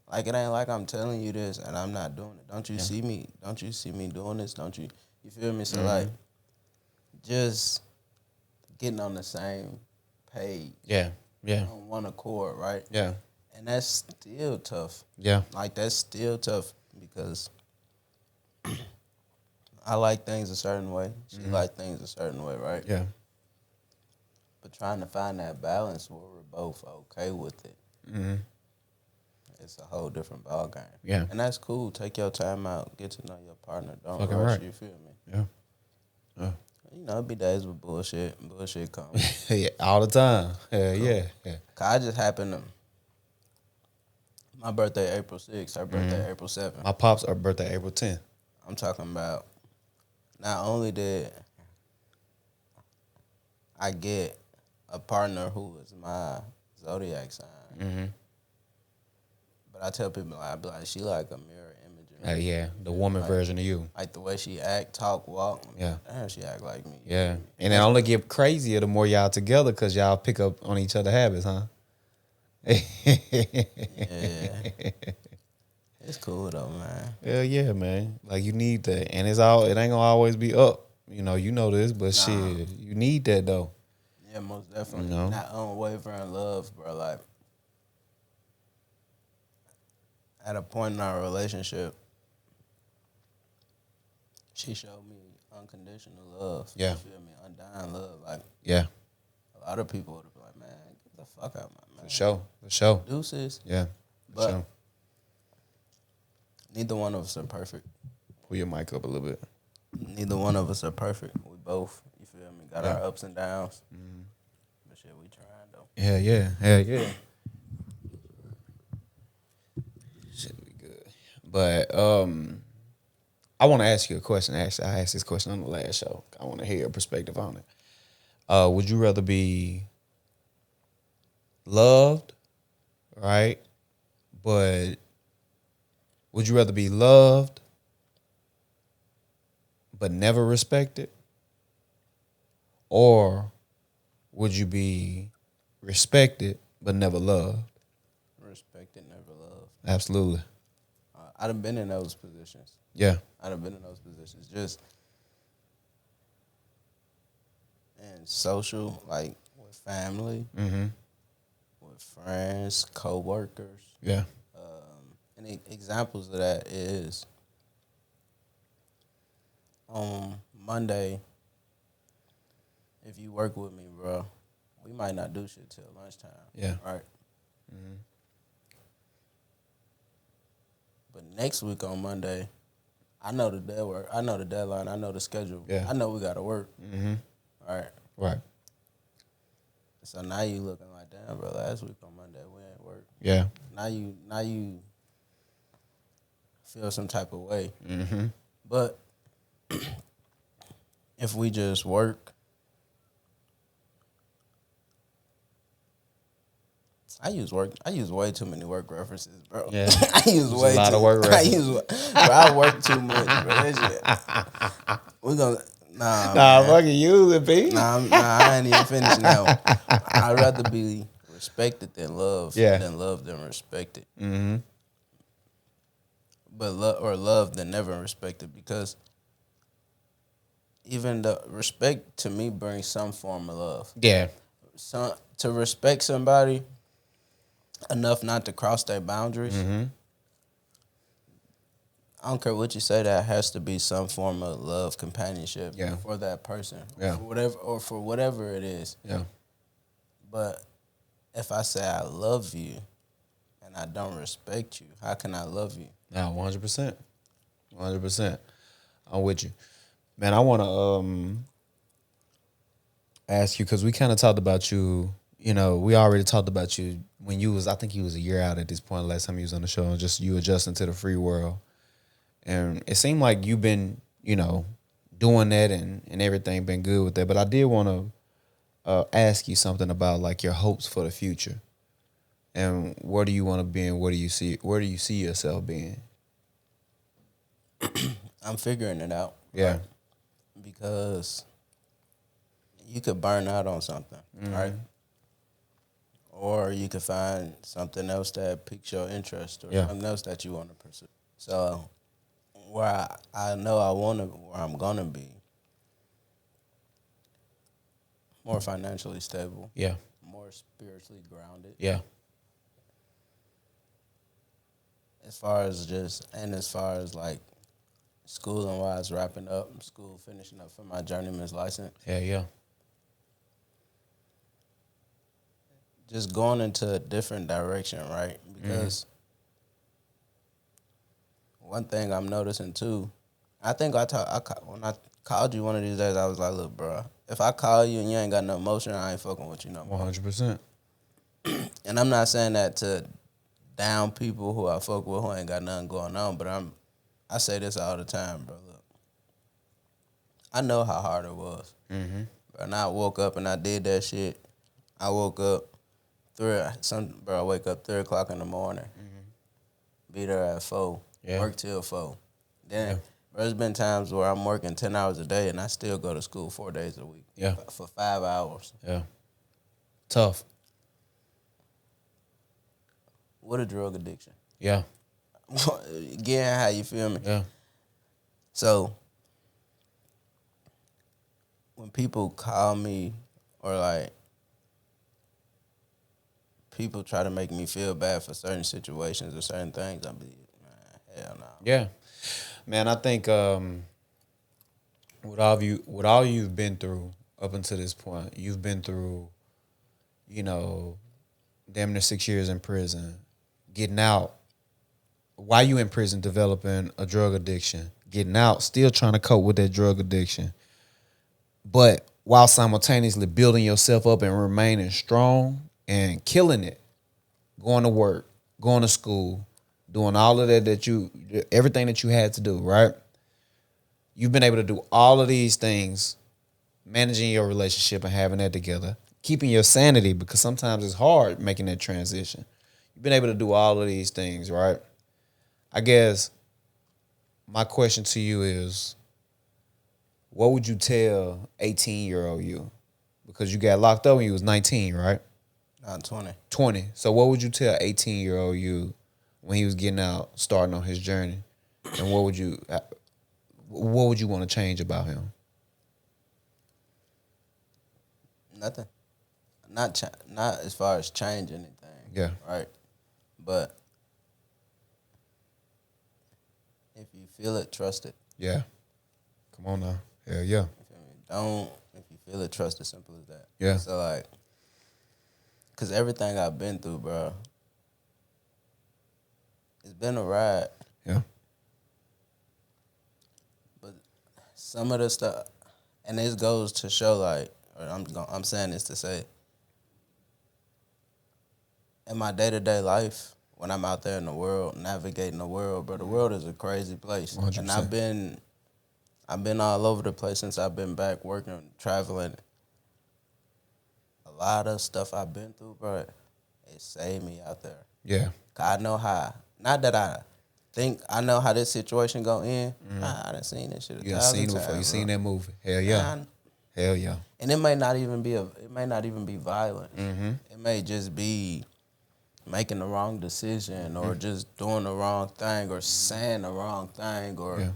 Speaker 2: Like, it ain't like I'm telling you this and I'm not doing it. Don't you see me? Don't you see me doing this? Don't you? You feel me? So, like, just getting on the same page.
Speaker 1: Yeah.
Speaker 2: On one accord, right?
Speaker 1: Yeah.
Speaker 2: And that's still tough.
Speaker 1: Yeah.
Speaker 2: Like, that's still tough because I like things a certain way. She like things a certain way, right?
Speaker 1: Yeah.
Speaker 2: But trying to find that balance where we're both okay with it. it's a whole different ball game.
Speaker 1: Yeah.
Speaker 2: And that's cool. Take your time out. Get to know your partner. Don't
Speaker 1: Fucking
Speaker 2: rush.
Speaker 1: right.
Speaker 2: You feel me?
Speaker 1: Yeah. Yeah.
Speaker 2: You know, it be days with bullshit. Bullshit comes.
Speaker 1: Yeah, all the time. Yeah, yeah, yeah.
Speaker 2: Cause I just happened to. My birthday April 6th. Her birthday April 7th.
Speaker 1: My pops are birthday April 10th.
Speaker 2: I'm talking about. Not only did I get a partner who is my zodiac sign,
Speaker 1: Mm-hmm.
Speaker 2: but I tell people I be like, she like a mirror image of me.
Speaker 1: Yeah, the woman version of you.
Speaker 2: Like the way she act, talk, walk.
Speaker 1: Yeah.
Speaker 2: Damn, she act like me.
Speaker 1: Yeah. And it only get crazier the more y'all together because y'all pick up on each other's habits, huh?
Speaker 2: Yeah. It's cool though, man.
Speaker 1: Hell yeah, man. Like you need that. And it ain't gonna always be up. You know this, but shit, you need that though.
Speaker 2: Yeah, most definitely.
Speaker 1: You know?
Speaker 2: Not unwavering love, bro. Like at a point in our relationship, she showed me unconditional love.
Speaker 1: Yeah.
Speaker 2: You feel me? Undying love. Like
Speaker 1: Yeah.
Speaker 2: a lot of people would be like, man, get the fuck out, my man.
Speaker 1: For sure.
Speaker 2: Deuces.
Speaker 1: Yeah.
Speaker 2: But
Speaker 1: sure.
Speaker 2: neither one of us are perfect.
Speaker 1: Pull your mic up a little bit.
Speaker 2: Neither one of us are perfect. We both, you feel me, got
Speaker 1: Yeah.
Speaker 2: our ups and downs. But shit, we trying though.
Speaker 1: Yeah. Should be good. But I want to ask you a question. Actually, I asked this question on the last show. I want to hear your perspective on it. Would you rather be loved, right? But would you rather be loved but never respected? Or would you be respected but never loved?
Speaker 2: Respected, never loved.
Speaker 1: Absolutely.
Speaker 2: I done been in those positions.
Speaker 1: Yeah.
Speaker 2: Just in social, like with family, with friends, co-workers.
Speaker 1: Yeah.
Speaker 2: And examples of that is on Monday, if you work with me, bro, we might not do shit till lunchtime.
Speaker 1: Yeah.
Speaker 2: Right? But next week on Monday, I know the deadline, I know the schedule.
Speaker 1: Yeah.
Speaker 2: I know we gotta work. Right.
Speaker 1: Right.
Speaker 2: So now you looking like, damn, bro, last week on Monday we ain't work.
Speaker 1: Yeah.
Speaker 2: Now you feel some type of way. But if we just work, I use way too many work references, bro.
Speaker 1: Yeah.
Speaker 2: I use way
Speaker 1: a lot
Speaker 2: too,
Speaker 1: of work references.
Speaker 2: I work too much, bro. That shit. We gonna
Speaker 1: Nah,
Speaker 2: man.
Speaker 1: fucking use it, B.
Speaker 2: I ain't even finished now. I'd rather be respected than loved.
Speaker 1: Yeah.
Speaker 2: Than loved than respected. But loved than never respected, because even the respect to me brings some form of love.
Speaker 1: Yeah.
Speaker 2: To respect somebody enough not to cross their boundaries. I don't care what you say, that has to be some form of love, companionship for that person.
Speaker 1: Yeah.
Speaker 2: For whatever it is.
Speaker 1: Yeah.
Speaker 2: But if I say I love you and I don't respect you, how can I love you?
Speaker 1: Nah, 100%. 100%. I'm with you. Man, I want to ask you, because we kind of talked about you, we already talked about you when I think you was a year out at this point, last time you was on the show, and just you adjusting to the free world. And it seemed like you've been, doing that and everything been good with that. But I did want to ask you something about like your hopes for the future. And where do you want to be, and where do you see yourself being?
Speaker 2: I'm figuring it out.
Speaker 1: Yeah.
Speaker 2: Right? Because you could burn out on something, right? Or you could find something else that piques your interest, or something else that you want to pursue. So where I know where I'm gonna be more financially stable.
Speaker 1: Yeah.
Speaker 2: More spiritually grounded.
Speaker 1: Yeah.
Speaker 2: As far as like schooling wise, wrapping up school, finishing up for my journeyman's license.
Speaker 1: Yeah.
Speaker 2: Just going into a different direction, right? Because one thing I'm noticing too, I think when I called you one of these days, I was like, look, bro, if I call you and you ain't got no emotion, I ain't fucking with you no more.
Speaker 1: 100%.
Speaker 2: And I'm not saying that to down people who I fuck with who ain't got nothing going on, but I say this all the time, bro. Look, I know how hard it was.
Speaker 1: Mm-hmm.
Speaker 2: And I woke up and I did that shit. I woke up I wake up 3 o'clock in the morning. Mm-hmm. Be there at 4. Yeah. Work till 4. Then there's been times where I'm working 10 hours a day and I still go to school 4 days a week.
Speaker 1: Yeah.
Speaker 2: For 5 hours.
Speaker 1: Yeah. Tough.
Speaker 2: What a drug addiction.
Speaker 1: Yeah.
Speaker 2: Again, how you feel me?
Speaker 1: Yeah.
Speaker 2: So when people call me or like people try to make me feel bad for certain situations or certain things, I be, man, hell no.
Speaker 1: Yeah. Man, I think with all you've been through up until this point, you've been through, damn near 6 years in prison, getting out, while you in prison developing a drug addiction, getting out, still trying to cope with that drug addiction, but while simultaneously building yourself up and remaining strong and killing it, going to work, going to school, doing all of that everything that you had to do, right? You've been able to do all of these things, managing your relationship and having that together, keeping your sanity, because sometimes it's hard making that transition. You've been able to do all of these things, right? I guess my question to you is, what would you tell 18-year-old you? Because you got locked up when you was 19, right?
Speaker 2: Not 20.
Speaker 1: 20. So what would you tell 18-year-old you when he was getting out, starting on his journey? And what would you want to change about him?
Speaker 2: Nothing. Not as far as change anything.
Speaker 1: Yeah.
Speaker 2: Right. But if you feel it, trust it.
Speaker 1: Yeah. Come on now. Hell yeah.
Speaker 2: If you feel it, trust it. Simple as that.
Speaker 1: Yeah.
Speaker 2: So like, cause everything I've been through, bro, it's been a ride.
Speaker 1: Yeah.
Speaker 2: But some of the stuff, and this goes to show, like, I'm saying this to say, in my day-to-day life, when I'm out there in the world, navigating the world, bro, the world is a crazy place.
Speaker 1: 100%.
Speaker 2: And I've been all over the place since I've been back working, traveling. A lot of stuff I've been through, bro, it saved me out there.
Speaker 1: Yeah.
Speaker 2: I know how, not that I think I know how this situation go in. I done seen this shit a thousand times.
Speaker 1: Before. You seen that movie. Hell yeah. Hell yeah.
Speaker 2: And it may not even be violent. Mm-hmm. It may just be making the wrong decision or just doing the wrong thing or saying the wrong thing or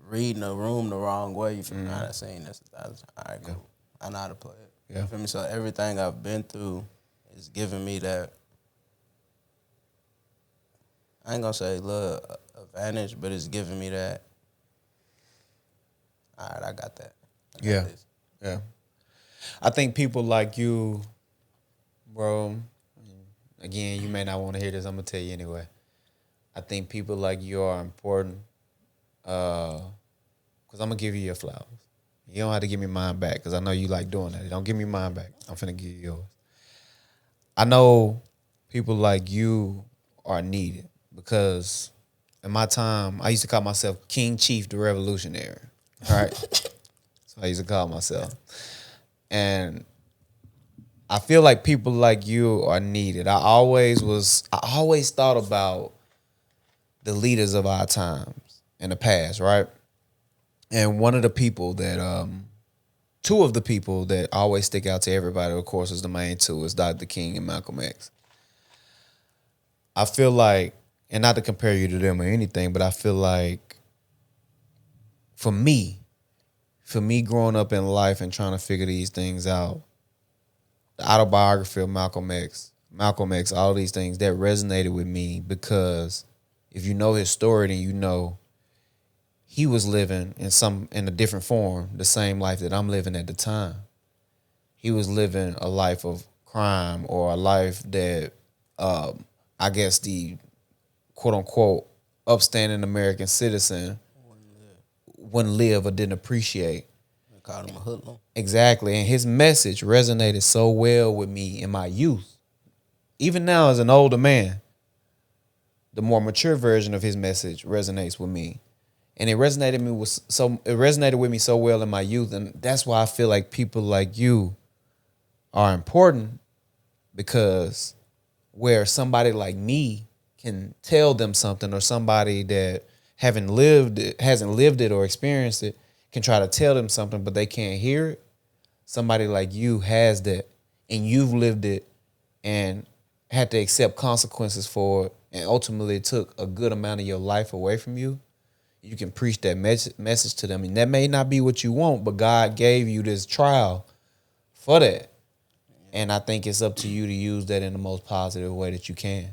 Speaker 2: reading a room the wrong way. You feel me? I done seen this a thousand times. All right, cool. I know how to play it.
Speaker 1: Yeah.
Speaker 2: You feel me? So everything I've been through is giving me that, I ain't gonna say little advantage, but it's giving me that, all right, I got that.
Speaker 1: Yeah. Yeah. I think people like you, bro, again, you may not want to hear this. I'm going to tell you anyway. I think people like you are important because I'm going to give you your flowers. You don't have to give me mine back because I know you like doing that. Don't give me mine back. I'm finna give you yours. I know people like you are needed because in my time, I used to call myself King Chief the Revolutionary. All right? That's what I used to call myself. And I feel like people like you are needed. I always thought about the leaders of our times in the past, right? And one of the people that, two of the people that always stick out to everybody, of course, is the main two, is Dr. King and Malcolm X. I feel like, and not to compare you to them or anything, but I feel like for me growing up in life and trying to figure these things out, the autobiography of Malcolm X, all these things, that resonated with me because if you know his story, then you know he was living in a different form, the same life that I'm living at the time. He was living a life of crime or a life that, I guess the quote unquote upstanding American citizen wouldn't live or didn't appreciate.
Speaker 2: They called him a hoodlum.
Speaker 1: Exactly. And his message resonated so well with me in my youth. Even now as an older man, the more mature version of his message resonates with me. And it resonated with me so well in my youth. And that's why I feel like people like you are important, because where somebody like me can tell them something, or somebody that hasn't lived it or experienced it can try to tell them something, but they can't hear it. Somebody like you has that, and you've lived it and had to accept consequences for it, and ultimately took a good amount of your life away from you. You can preach that message to them, and that may not be what you want, but God gave you this trial for that. And I think it's up to you to use that in the most positive way that you can.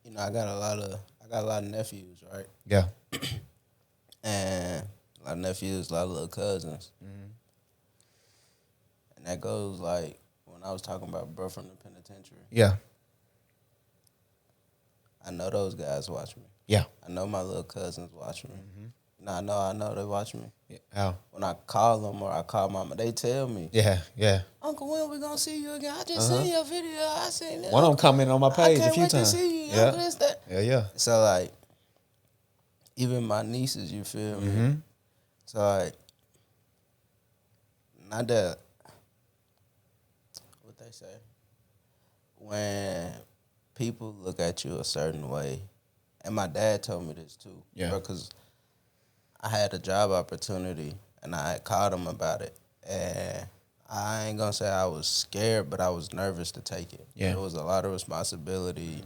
Speaker 2: You know, I got a lot of nephews, right?
Speaker 1: Yeah.
Speaker 2: And a lot of nephews, a lot of little cousins. Mm-hmm. And that goes like when I was talking about bro from the penitentiary.
Speaker 1: Yeah.
Speaker 2: I know those guys watch me.
Speaker 1: Yeah.
Speaker 2: I know my little cousins watch me. Mm-hmm. I know they watch me.
Speaker 1: Yeah. How?
Speaker 2: When I call them or I call mama, they tell me.
Speaker 1: Yeah, yeah.
Speaker 2: Uncle, when we gonna see you again? I just seen your video. I seen it.
Speaker 1: One of them commented on my page a few times.
Speaker 2: I can't wait to see you.
Speaker 1: Yeah.
Speaker 2: Uncle, this, that.
Speaker 1: Yeah.
Speaker 2: So like, even my nieces, you feel me?
Speaker 1: Mm-hmm.
Speaker 2: So like, not that, what they say, when people look at you a certain way, and my dad told me this too.
Speaker 1: Yeah.
Speaker 2: Because I had a job opportunity, and I had called him about it, and I ain't gonna say I was scared, but I was nervous to take it.
Speaker 1: Yeah.
Speaker 2: It was a lot of responsibility,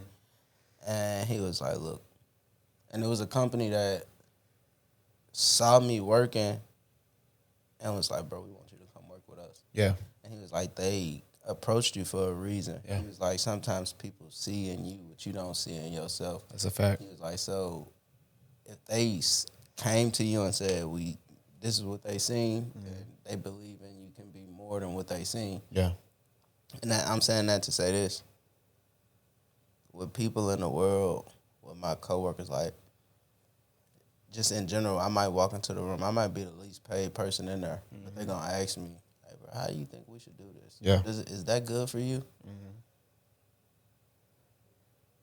Speaker 2: and he was like, look, and it was a company that saw me working and was like, bro, we want you to come work with us.
Speaker 1: Yeah.
Speaker 2: And he was like, they approached you for a reason.
Speaker 1: Yeah.
Speaker 2: He was like, sometimes people see in you what you don't see in yourself.
Speaker 1: That's a fact.
Speaker 2: He was like, so if they came to you and said, this is what they seen, and they believe in you can be more than what they seen.
Speaker 1: Yeah.
Speaker 2: And I'm saying that to say this. With people in the world, with my coworkers, like, just in general, I might walk into the room. I might be the least paid person in there, but they're going to ask me, hey, bro, how do you think we should do this?
Speaker 1: Yeah.
Speaker 2: Is that good for you? Mm-hmm.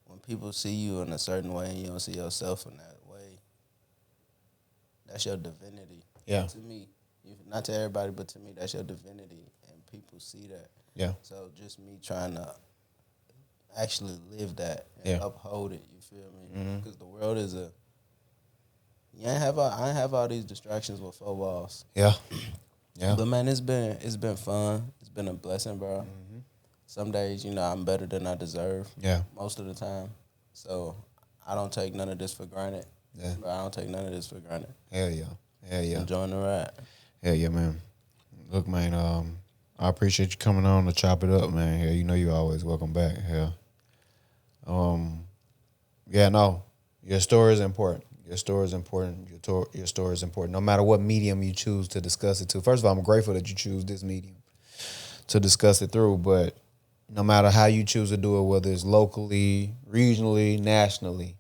Speaker 2: When people see you in a certain way and you don't see yourself in that way, that's your divinity.
Speaker 1: Yeah.
Speaker 2: To me, not to everybody, but to me, that's your divinity, and people see that.
Speaker 1: Yeah.
Speaker 2: So just me trying to actually live that and uphold it, you feel me? Because the world is I ain't have all these distractions with 4 walls.
Speaker 1: Yeah. Yeah.
Speaker 2: But man, it's been fun. It's been a blessing, bro. Mm-hmm. Some days, I'm better than I deserve.
Speaker 1: Yeah.
Speaker 2: Most of the time. So I don't take none of this for granted.
Speaker 1: Yeah.
Speaker 2: Bro, I don't take none of this for granted.
Speaker 1: Hell yeah. Hell yeah.
Speaker 2: Enjoying the ride.
Speaker 1: Hell yeah, man. Look, man, I appreciate you coming on to chop it up, man. Hell, you know you always welcome back. Hell. Yeah, no. Your story is important. Your story is important. Your story is important. No matter what medium you choose to discuss it to. First of all, I'm grateful that you choose this medium to discuss it through. But no matter how you choose to do it, whether it's locally, regionally, nationally,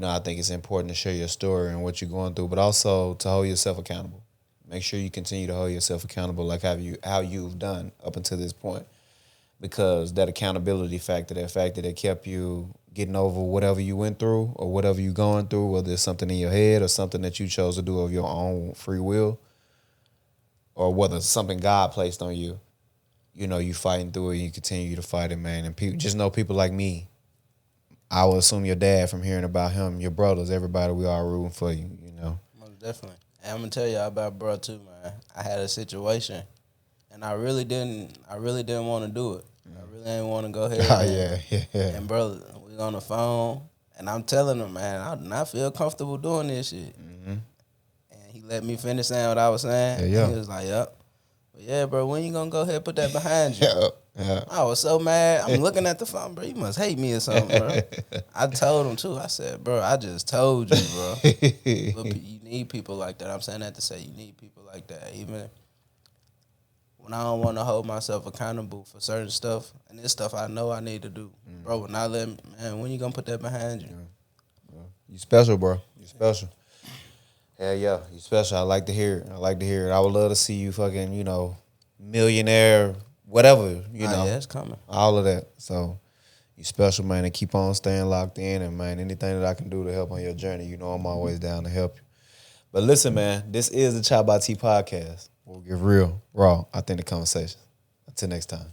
Speaker 1: I think it's important to share your story and what you're going through, but also to hold yourself accountable. Make sure you continue to hold yourself accountable like how you've done up until this point. Because that accountability factor, that factor that kept you getting over whatever you went through or whatever you're going through, whether it's something in your head or something that you chose to do of your own free will, or whether it's something God placed on you, you fighting through it and you continue to fight it, man. And just know people like me, I will assume your dad from hearing about him, your brothers, everybody, we all rooting for you,
Speaker 2: Most definitely. And I'm going to tell y'all about bro too, man. I had a situation and I really didn't want to do it. I really didn't want to go ahead.
Speaker 1: Yeah.
Speaker 2: And bro, we on the phone, and I'm telling him, man, I do not feel comfortable doing this shit. Mm-hmm. And he let me finish saying what I was saying.
Speaker 1: Yeah.
Speaker 2: He was like, yep. But yeah, bro, when you gonna go ahead and put that behind you?
Speaker 1: Yeah.
Speaker 2: I was so mad. I'm looking at the phone, bro. You must hate me or something, bro. I told him too. I said, bro, I just told you, bro. But you need people like that. I'm saying that to say you need people like that. Even when I don't want to hold myself accountable for certain stuff, and this stuff I know I need to do, bro. When I let man, when you gonna put that behind you?
Speaker 1: You special, bro. You special. Hell yeah, you special. I like to hear it. I would love to see you fucking, millionaire, whatever,
Speaker 2: Yeah, it's coming.
Speaker 1: all of that. So you special, man, and keep on staying locked in. And man, anything that I can do to help on your journey, I'm always down to help you. But listen, man, this is the ChoppedByT podcast. We'll get real, raw, authentic conversation. Until next time.